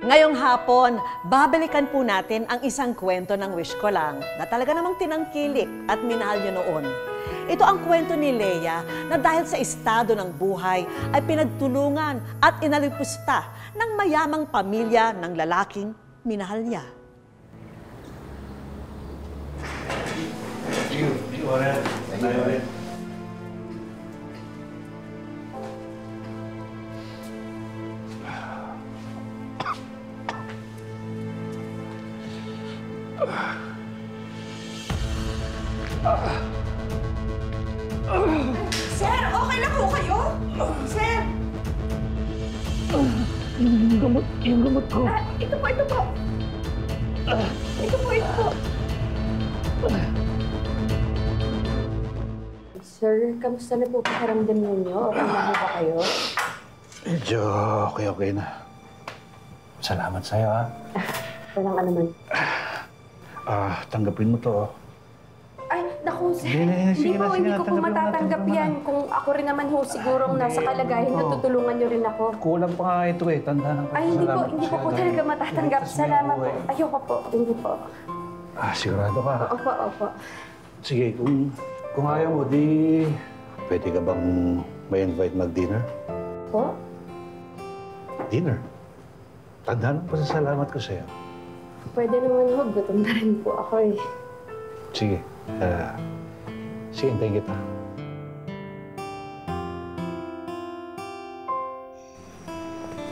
Ngayong hapon, babalikan po natin ang isang kwento ng Wish Ko Lang na talaga namang tinangkilik at minahal niyo noon. Ito ang kwento ni Lea na dahil sa estado ng buhay ay pinagtulungan at inalipusta ng mayamang pamilya ng lalaking minahal niya. Sir, okay lang po kayo? Sir! Yung gamot ko. Ito po. Ito po. Sir, kamusta na po pakiramdam ninyo? Okay na ba kayo? Medyo okay na. Salamat sa'yo, ha? Walang anuman. Tanggapin mo to. Ay, naku, sir. Sige Hindi na, ko po matatanggap yan. Kung ako rin naman ho sigurong nasa kalagayan na tutulungan niyo rin ako. Kulang pa nga ito eh. Tanda ng Ay, hindi ko po talaga matatanggap. Salamat po. Ayoko po. Hindi po. Sigurado ka? Opo. Sige, kung ayaw mo, di... Pwede ka bang may invite mag-dinner? Po? Dinner? Tandaan mo pa sa salamat ko sa'yo. Pwede naman ho. Gutom na rin po ako eh. Sige. Sige, hintayin kita.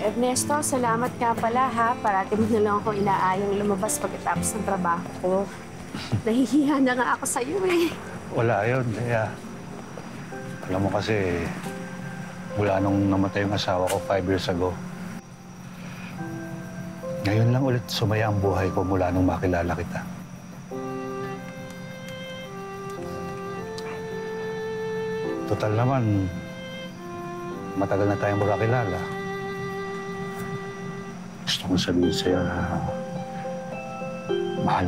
Ernesto, salamat nga pala ha. Parati mo na lang ako inaayang lumabas pagkatapos ng trabaho ko. Nahihiya na nga ako sa'yo eh. Wala yun, Lea. Alam mo kasi, mula nung namatay yung asawa ko 5 years ago, ngayon lang ulit sumaya ang buhay ko mula nung makilala kita. Total naman, matagal na tayong magkakilala. Gusto kong sabihin sa'yo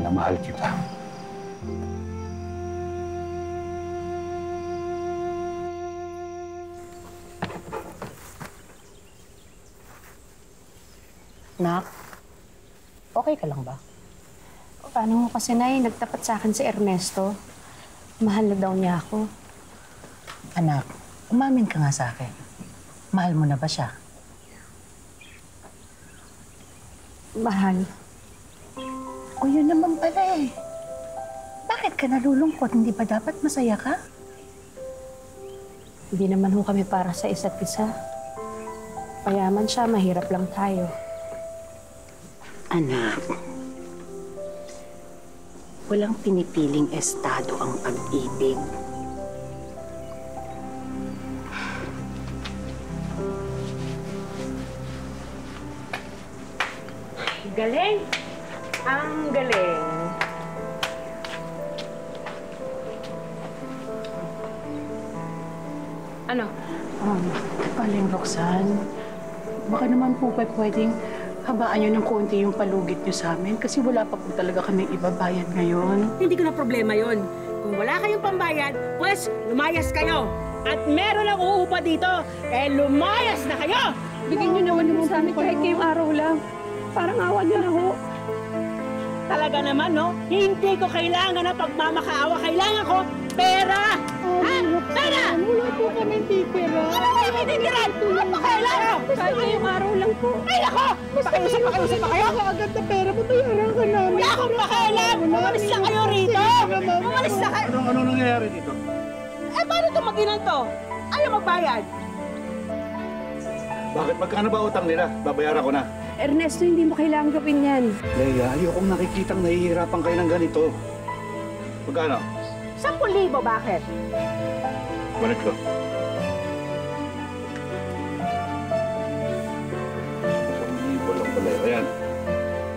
na mahal kita. Nak, okay ka lang ba? Paano mo kasi, Nay? Nagtapat sa akin si Ernesto. Mahal na daw niya ako. Anak, umamin ka nga sa akin. Mahal mo na ba siya? Mahal. O yun naman pala eh. Bakit ka nalulungkot? Hindi ba dapat masaya ka? Hindi naman ho kami para sa isa't isa. Payaman siya, mahirap lang tayo. Anak, walang pinipiling estado ang pag-ibig. Galing! Ang galing! Ano? Paling Roxanne, baka naman po pwedeng habaan nyo ng konti yung palugit nyo sa amin kasi wala pa po talaga kaming ibabayad ngayon. Hindi ko na problema yon. Kung wala kayong pambayad, pues lumayas kayo. At meron ang uupa dito, eh lumayas na kayo! Bigyan niyo naman sa amin kahit ngayong araw lang. Parang awa niyo na ho. Talaga naman, no? Hindi ko kailangan ng pagmamakaawa. Kailangan ko pera! Ha? Pera! Wala po kami titira. Ano kayo may titiran? Ano pa kailangan? Kahit ngayong araw lang po. Ay, nako! Pakiusap pa kayo? Agad na pera, babayaran ka namin. Wala akong pakialam! Umalis na kayo rito! Umalis na kayo! Ano nangyayari dito? Eh, paano ito mag-inan to? Ayaw magbayad. Bakit? Magkano ba utang nila? Babayaran ko na. Ernesto, hindi mo kailangan gawin yan. Lea, ayokong nakikitang nahihirapan kayo ng ganito. Magkano? 10,000, bakit? Balik ko. 1,000 lang pala. Ayan.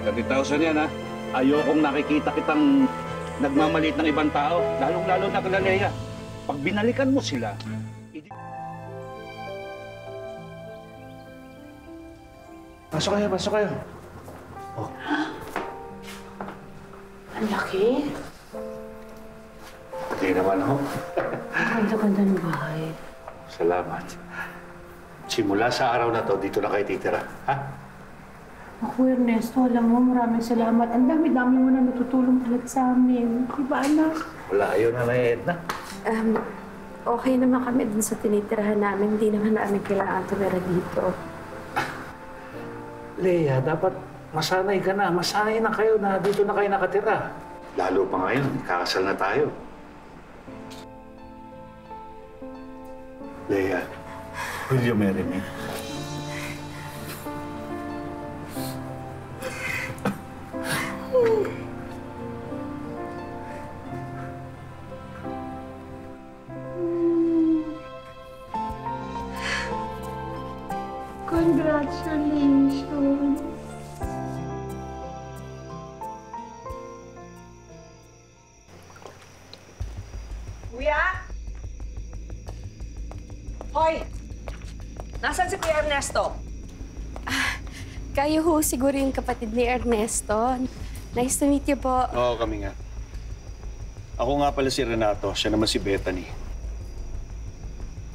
30,000 yan, ha? Ayokong nakikita kitang nagmamalit ng ibang tao. Lalong-lalo na kala Lea. Pag binalikan mo sila, Pasok kayo. Oh. Ang laki. Hindi naman ako. Ang ganda-ganda ng bahay. Salamat. Simula sa araw na to, dito na kayo titira. Ha? Ako, Ernesto, alam mo, maraming salamat. Ang dami-dami mo na natutulong talaga sa amin. Diba, anak? Wala, ayaw na Edna. Okay naman kami dun sa tinitirahan namin. Hindi naman namin kailangan tumira dito. Leia, dapat masanay ka na. Masanay na kayo na dito na kayo nakatira. Lalo pa ngayon, kakasal na tayo. Leia, will you marry me? Congratulations! Kuya? Hoy! Nasaan si Kuya Ernesto? Kayo ho siguro yung kapatid ni Ernesto. Nice to meet you po. Oo, kami nga. Ako nga pala si Renato, siya naman si Bethany.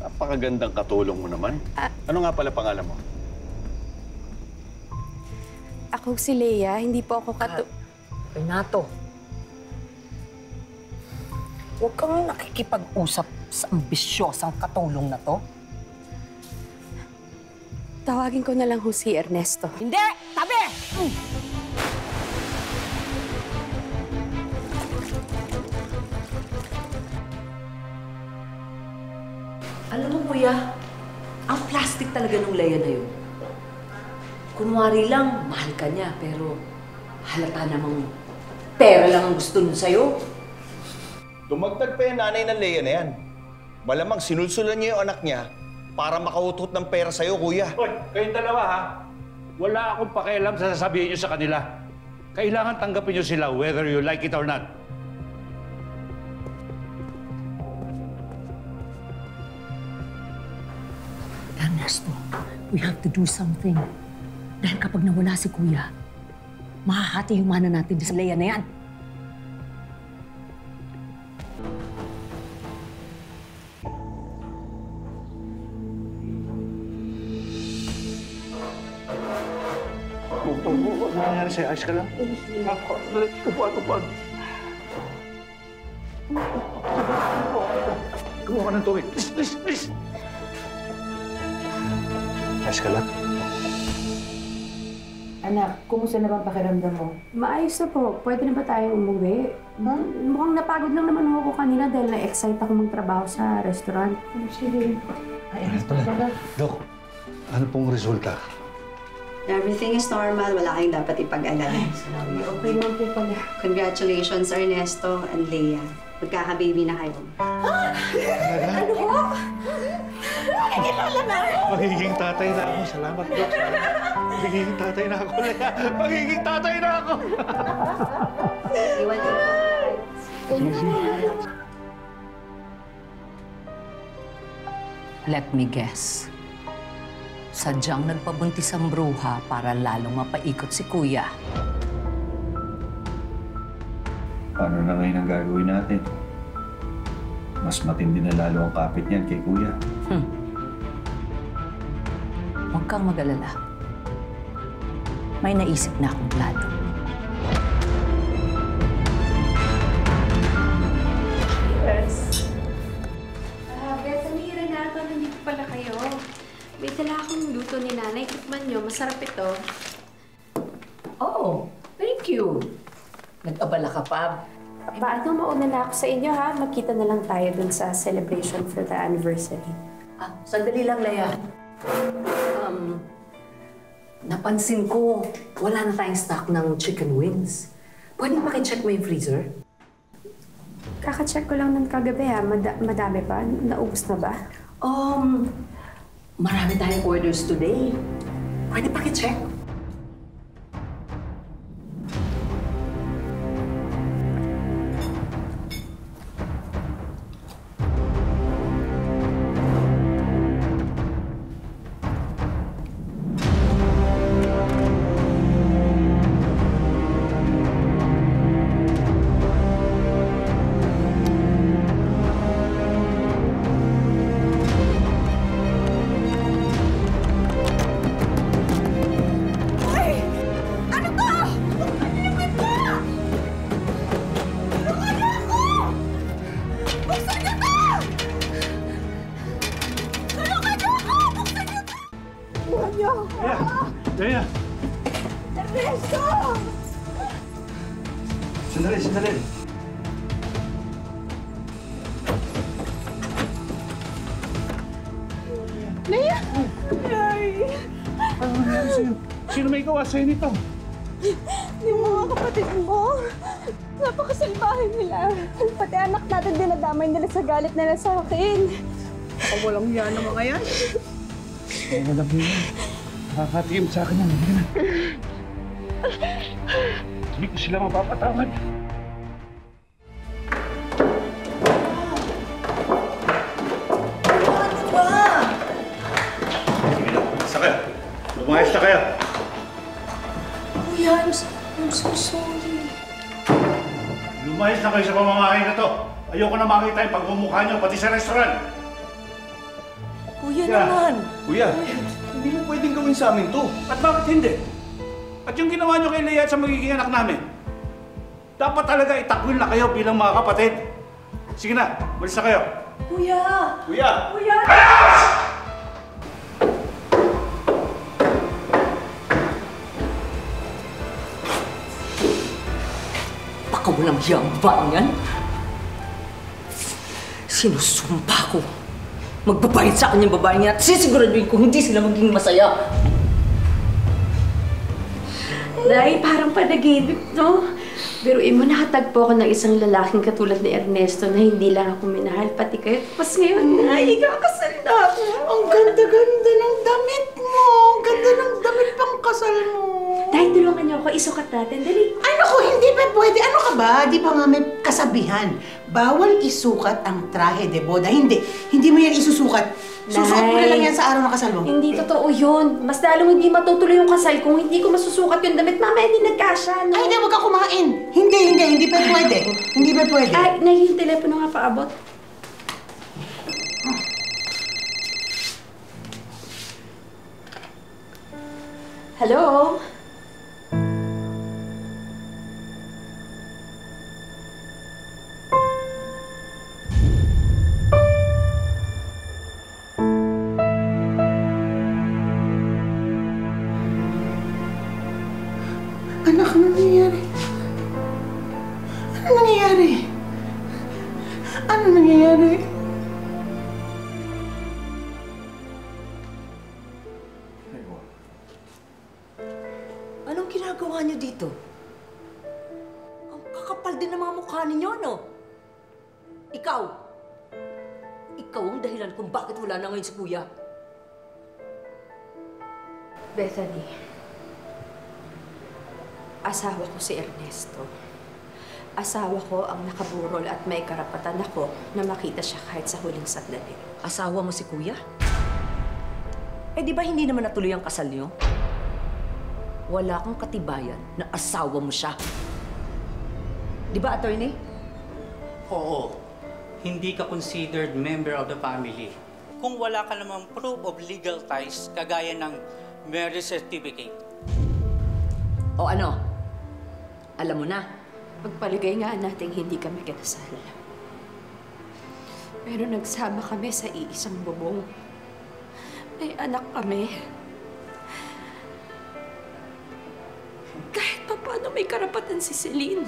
Napakagandang katulong mo naman. Ano nga pala pangalan mo? Ako si Leia, hindi po ako Renato. Huwag kang nakikipag-usap sa ambisyosang katulong na to. Tawagin ko na lang ho si Ernesto. Hindi! Tabi! Alam mo, kuya, ang plastic talaga ng Leia na yun. Kunwari lang, mahal ka niya, pero halata namang pera lang ang gusto nun sa'yo. Dumagdag pa yung nanay ng Leia na yan. Malamang sinulsulan niya yung anak niya para makautot ng pera sa'yo, kuya. Hoy, kayong dalawa ha. Wala akong pakialam sa sasabihin niyo sa kanila. Kailangan tanggapin niyo sila whether you like it or not. Ernesto, we have to do something. Dahil kapag nawala si Kuya, mahahati yung mana natin sa Leia na yan. Ano nangyari sa'yo? Ayos ka lang? Ako, upuan. Kumuha ka ng tubig. Please. Ayos ka lang? Anak, kumusta na bang pakiramdam mo? Maayos na po. Pwede na ba tayo umuwi? Mukhang napagod lang naman ako kanina dahil na-excite ako magtrabaho sa restaurant. Sige. Dok, ano pong resulta? Everything is normal. Wala kayong dapat ipag-alala. Okay lang po pala. Congratulations, Ernesto and Leia. Magkaka-baby na kayo. Magiging tatay na ako. Salamat, Dok. Magiging tatay na ako, Leia. Magiging tatay na ako. Iwan niyo. Let me guess. Sadyang nagpabuntis ang bruha para lalong mapaikot si Kuya. Paano na ngayon ang gagawin natin? Mas matindi na lalo ang kapit niyan kay Kuya. Huwag kang mag-alala. May naisip na akong plano. Bethany, Renato, nandito pala kayo. May dala akong luto ni Nanay. Tikman nyo, masarap ito. Oh, thank you. Nag-abala ka pa. Paano mauna na ako sa inyo, ha? Magkita na lang tayo dun sa celebration for the anniversary. Sandali lang, Leia. Napansin ko, wala na tayong stock ng chicken wings. Pwede pakicheck mo yung freezer? Kaka-check ko lang ng kagabi, ha? Madami ba? Naubos na ba? Marami tayong orders today. Pwede pakicheck? niyo! Leia! Ernesto! Sandali. Leia! Ay! Ano nangyari sa'yo? Sino may gawa sa'yo nito? Yung mga kapatid mo, napakasalbahe nila. Pati anak natin dinadamay nila sa galit nila sa akin. Ako walang yan ng mga yan. Walang yun. Nakakatiim sa akin yan. Hindi na. Hindi ko sila mapapatawad. Basta kayo. Lumayas na kayo. Kuya, I'm so sorry. Lumayas na kayo sa pamamahay na to. Ayoko na makita yung pagmumukha niyo, pati sa restaurant. Kuya Yeah. naman. Kuya, hindi mo pwedeng gawin sa amin to. At bakit hindi? At yung ginawa niyo kay Leia at sa magiging anak namin, dapat talaga itakwil na kayo bilang mga kapatid. Sige na, malis na kayo. Kuya! Kuya! Kuya! Baka walang hiyang ba yan? Sinusumpa ko. Magbabayad sa akin yung babae niya at sisiguraduhin ko hindi sila maging masaya. Day, parang panaginip, no? Biruin mo, nakatagpo ako ng isang lalaking katulad ni Ernesto na hindi lang ako minahal, pati kayo. Tapos ngayon, ikakasal na ako. Ang ganda-ganda ng damit mo. Ang ganda ng damit pang kasal mo. Day, tulungan niyo ako, isukat natin. Dali. Ay, naku, hindi pa pwede. Ano ka ba? Di pa nga may kasabihan. Bawal isukat ang trahe de boda. Hindi mo yan isusukat. Susuot mo na lang yan sa araw ng kasal mo. Hindi totoo yun. Mas lalong hindi matutuloy yung kasal kung hindi ko masusukat yung damit. Mamaya hindi nagkasya, no? Ay, hindi, huwag ka kumain. Hindi pa pwede. Hindi pa pwede. Ay, yung telepono nga paabot. Hello? Anak, ano nangyayari? Ano nangyayari? Ano nangyayari? Anong ginagawa niyo dito? Ang kakapal din ng mga mukha ninyo, no? Ikaw ang dahilan kung bakit wala na ngayon si Kuya. Bethany, asawa ko si Ernesto. Asawa ko ang nakaburol at may karapatan ako na makita siya kahit sa huling sandali. Asawa mo si Kuya? Eh di ba hindi naman natuloy ang kasal niyo? Wala kang katibayan na asawa mo siya. Di ba, attorney? Oo. Hindi ka considered member of the family. Kung wala ka namang proof of legal ties, kagaya ng marriage certificate. O ano? Alam mo na. Pagpaligay nga nating hindi kami kinasal. Pero nagsama kami sa iisang bubong. May anak kami. Kahit pa paano may karapatan si Celine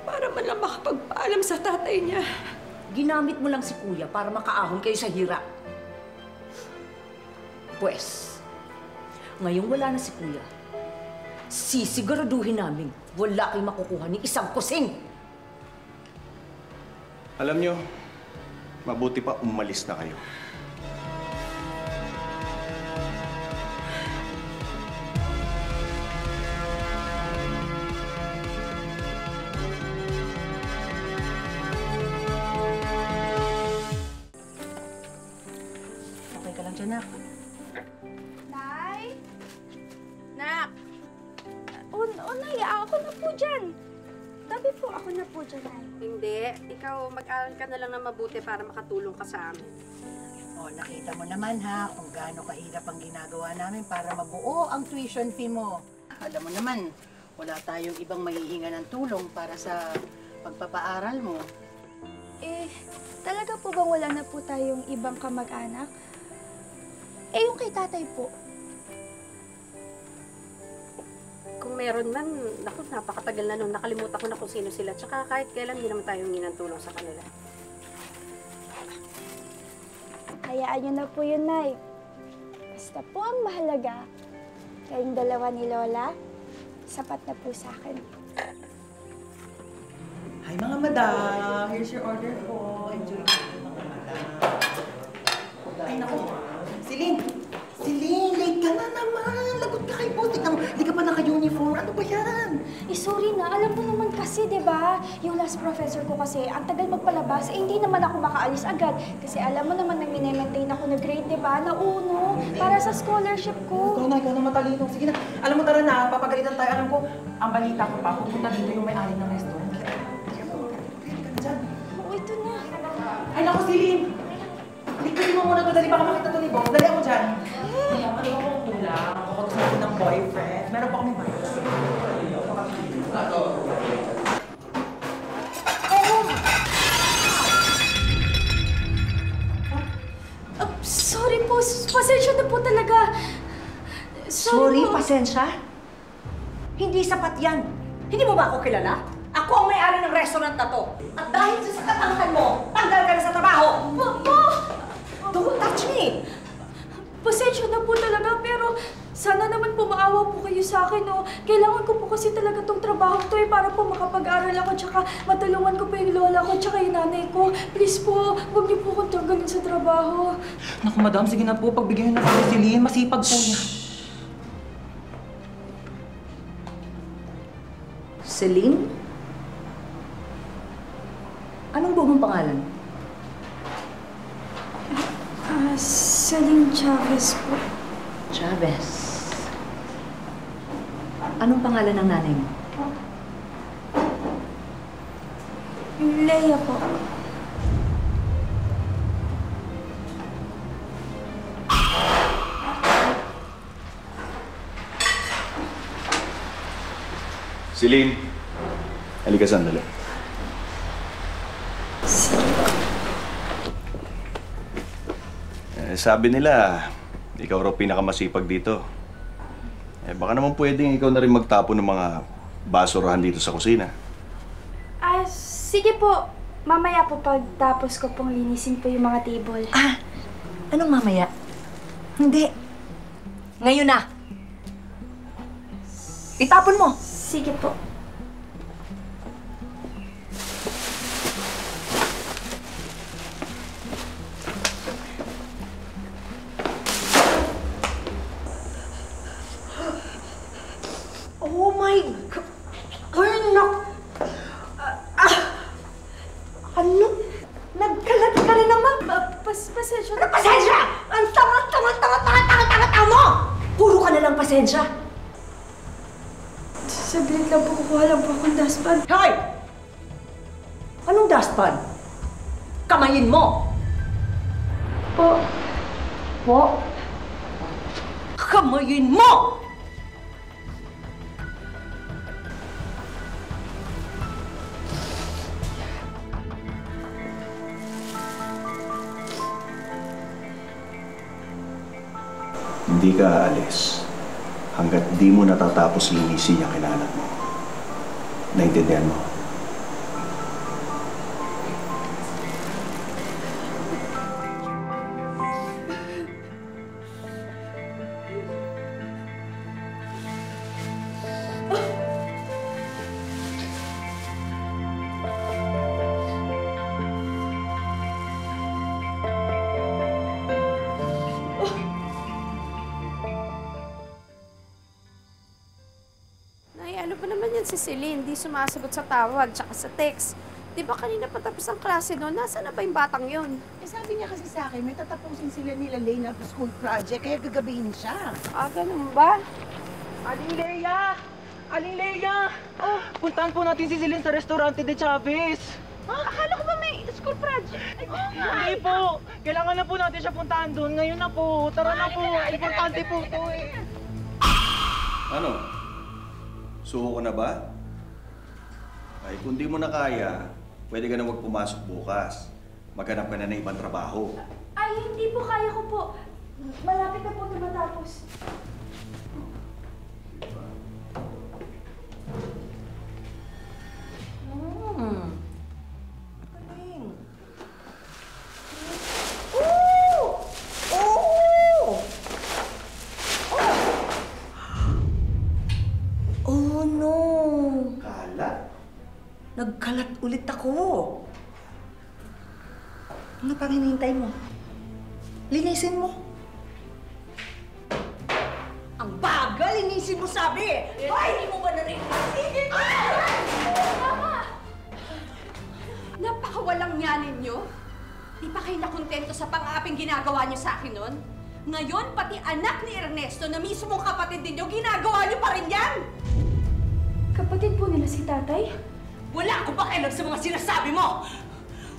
para man lang makapagpaalam sa tatay niya. Ginamit mo lang si Kuya para makaahon kayo sa hirap. Pwes, ngayong wala na si Kuya, sisiguraduhin namin wala kayong makukuha ni isang kusing. Alam nyo, mabuti pa umalis na kayo. Okay ka lang dyan, Nak. Nay? Nak! Nay, ako na po dyan. Tabi po, ako na po dyan, Nay. Hindi. Ikaw, mag-aral ka na lang na mabuti para makatulong ka sa amin. O, nakita mo naman ha, kung gaano kahirap ang ginagawa namin para mabuo ang tuition fee mo. Alam mo naman, wala tayong ibang maihinga ng tulong para sa pagpapaaral mo. Talaga po bang wala na po tayong ibang kamag-anak? Yung kay tatay po, meron man, naku, napakatagal na nun. Nakalimutan ko na kung sino sila. Tsaka kahit kailan, hindi naman tayo hingi ng tulong sa kanila. Hayaan niyo na po yun, Nay. Basta po ang mahalaga, kayong dalawa ni Lola, sapat na po sa akin. Hi mga madam! Here's your order po. Enjoy mga madam. Ay naku! Celine! Celine! Late ka na naman! Lagot ka kay Botik. Hindi ka pa naka-uniform. Ano ba yan? Sorry na. Alam mo naman kasi, di ba? Yung last professor ko kasi, ang tagal magpalabas, hindi naman ako makaalis agad. Kasi alam mo naman nang mine-maintain ako na grade, di ba? Na uno, para sa scholarship ko. Ikaw na matalino. Sige na. Alam mo, tara na. Papagalitan tayo. Alam ko, ang balita ko pa, pupunta dito yung may-ari ng restaurant. Oo, ito na. Ay, naku, Celine! Liquidin mo muna ito. Dali, baka makita ito ni Bob. Dali ako dyan. Ano akong kulang? Ako gusto ko ng boyfriend. Meron pa kami boyfriend. Sorry po. Pasensya na po talaga. Sorry, po. pasensya? Hindi sapat yan. Hindi mo ba ako kilala? Ako ang may-ari ng restaurant na to. At dahil sa katangkan mo, tanggal ka na sa trabaho. Don't touch me! Pasensya na po talaga, pero sana naman po maawa po kayo sa akin, no? Kailangan ko po kasi talaga tong trabaho to para po makapag-aral ako, tsaka matulungan ko po yung lola ko, tsaka yung nanay ko. Please po, huwag niyo po akong tanggalin sa trabaho. Naku, madam, sige na po. Pagbigyan na po si Celine. Masipag po niya. Celine? Anong buong pangalan? Celine Chavez po. Chavez. Anong pangalan ng nanay mo? Leia po. Celine, halika sandali. Sabi nila, ikaw raw pinakamasipag dito. Baka naman pwedeng ikaw na rin magtapo ng mga basurahan dito sa kusina. Sige po. Mamaya po pagtapos ko pong linisin po yung mga table. Anong mamaya? Hindi. Ngayon na. Itapon mo. Sige po. Oh my God! Anak! Ano? Nagkalat ka rin naman! Pasensya Ano pasensya? Ang tanga mo! Puro ka na lang pasensya! Saglit lang po, kukuha lang po akong dustpan. Hoy! Anong dustpan? Kamayin mo! Po. Kamayin mo! Hindi ka aalis hanggat di mo natatapos linisin yung kinalat mo. Naintindihan mo? Ano ba naman yan si Celine? Di sumasagot sa tawag, tsaka sa text. Di ba kanina patapos ang klase doon? Nasaan na ba yung batang yun? Sabi niya kasi sa akin, may tatapusin sila nila Lena na school project, kaya gagabihin siya. Ganun ba? Aling Leia! Aling Leia! Oh, puntahan po natin si Celine sa restaurante de Chavez. Akala ko ba may school project? Hindi po. Kailangan na po natin siya puntahan doon. Ngayon na po. Tara na po. Importante po ito eh. Ano? Suko ko na ba? Ay, kung di mo na kaya, pwede ka na pumasok bukas. Maghanap ka na ng ibang trabaho. Ay, hindi po. Kaya ko po. Malapit na po na matapos. Magkalat ulit ako. Ano pang hinihintay mo? Linisin mo. Ang bagal, linisin mo sabi! Ay, hindi mo ba narinig? Sige ka! Mama! Napakawalang niya ninyo. Di pa kayo nakontento sa pang-aaping ginagawa niyo sa akin nun? Ngayon, pati anak ni Ernesto na mismong kapatid ninyo, ginagawa niyo pa rin yan! Kapatid po nila si tatay? Wala akong pakialam sa mga sinasabi mo!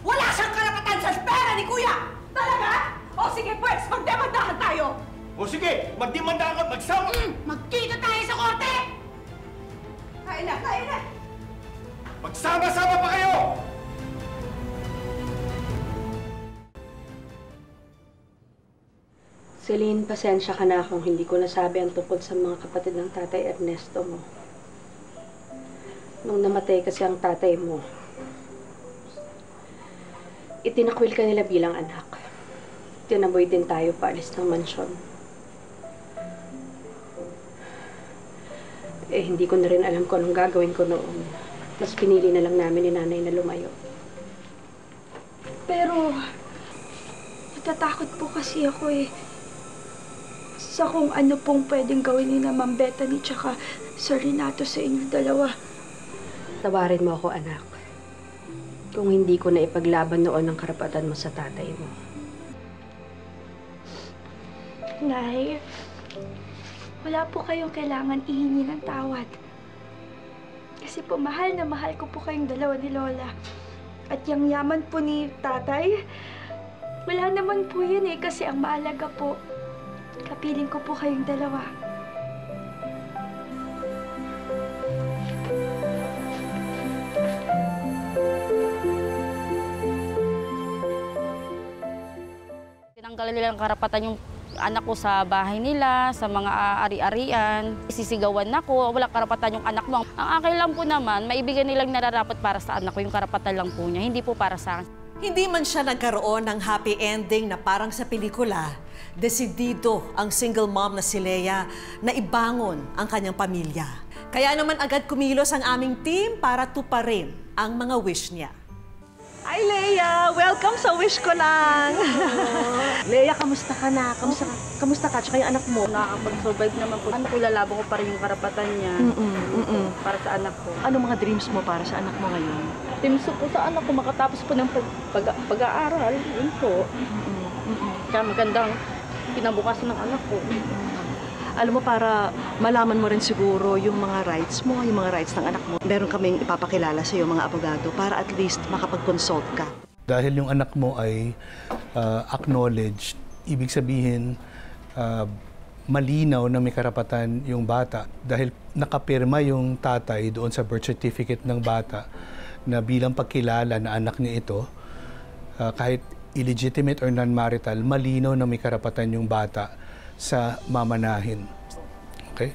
Wala siyang karapatan sa pera ni Kuya! Talaga? O sige, pwes, magdemandahan tayo! O sige, magdimanda ka, magsama! Magkita tayo sa korte! Kain na, kain na! Magsama-sama pa kayo! Celine, pasensya ka na kung hindi ko nasabi ang tungkol sa mga kapatid ng tatay Ernesto mo. Nung namatay kasi ang tatay mo, itinakwil ka nila bilang anak. Tinaboy din tayo paalis ng mansyon. Hindi ko na rin alam kung anong gagawin ko noon. Mas pinili na lang namin ni nanay na lumayo. Pero, natatakot po kasi ako sa kung ano pong pwedeng gawin ni na Ma'am Bethany tsaka Sir Renato sa inyong dalawa. Tawarin mo ako, anak. Kung hindi ko na ipaglaban noon ang karapatan mo sa tatay mo. Nay, wala po kayong kailangan ihingi ng tawad. Kasi po, mahal na mahal ko po kayong dalawa ni Lola. At yung yaman po ni tatay, wala naman po yun kasi ang mahalaga po, kapiling ko po kayong dalawa. Tinanggalan nila ng karapatan yung anak ko sa bahay nila, sa mga ari-arian. Sisigawan ako, wala karapatan yung anak mo. Ang akin lang po naman, maibigay nilang nararapat para sa anak ko, yung karapatan lang po niya, hindi po para sa akin. Hindi man siya nagkaroon ng happy ending na parang sa pelikula, desidido ang single mom na si Leia na ibangon ang kanyang pamilya. Kaya naman agad kumilos ang aming team para tuparin ang mga wish niya. Hi, Leia! Welcome sa Wish Ko Lang! Leia, kamusta ka na? Kamusta ka? Tsaka yung anak mo? Nakakapag-survive naman po. Anak ko, lalabang ko pa rin yung karapatan niya para sa anak ko. Ano mga dreams mo para sa anak mo ngayon? Dreams ko sa anak ko, makatapos po ng pag-aaral. Yun po. Kaya magandang kinabukasan ng anak ko. Alam mo, para malaman mo rin siguro yung mga rights mo, yung mga rights ng anak mo. Meron kaming ipapakilala sa iyo, mga abogado, para at least makapag-consult ka. Dahil yung anak mo ay acknowledged, ibig sabihin, malinaw na may karapatan yung bata. Dahil nakapirma yung tatay doon sa birth certificate ng bata na bilang pagkilala na anak niya ito, kahit illegitimate or non-marital, malinaw na may karapatan yung bata sa mamanahin. Okay?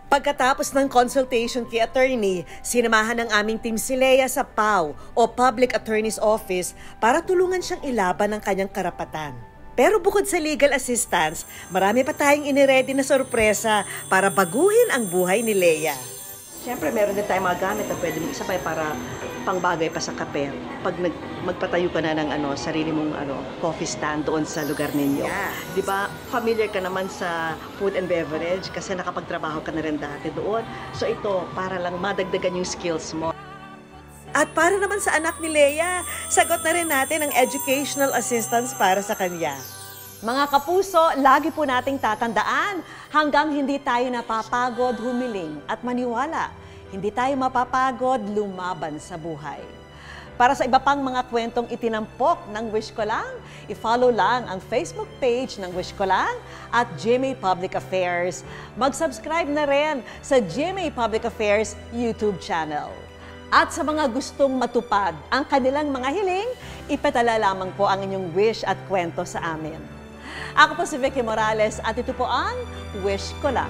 Pagkatapos ng consultation kay attorney, sinamahan ng aming team si Leia sa PAO o Public Attorney's Office para tulungan siyang ilaban ang kanyang karapatan. Pero bukod sa legal assistance, marami pa tayong iniready na sorpresa para baguhin ang buhay ni Leia. Siyempre, meron din tayong mga gamit na pwede mong isabay para pangbagay pa sa kape. Pag magpatayo ka na ng sarili mong coffee stand doon sa lugar ninyo. Yeah. Di ba, familiar ka naman sa food and beverage kasi nakapagtrabaho ka na rin dati doon. So ito, para lang madagdagan yung skills mo. At para naman sa anak ni Leia, sagot na rin natin ang educational assistance para sa kanya. Mga kapuso, lagi po nating tatandaan, hanggang hindi tayo napapagod humiling at maniwala, hindi tayo mapapagod lumaban sa buhay. Para sa iba pang mga kwentong itinampok ng Wish Ko Lang, i-follow lang ang Facebook page ng Wish Ko Lang at GMA Public Affairs. Mag-subscribe na rin sa GMA Public Affairs YouTube channel. At sa mga gustong matupad ang kanilang mga hiling, ipatala lamang po ang inyong wish at kwento sa amin. Ako po si Vicky Morales at ito po ang Wish Ko Lang.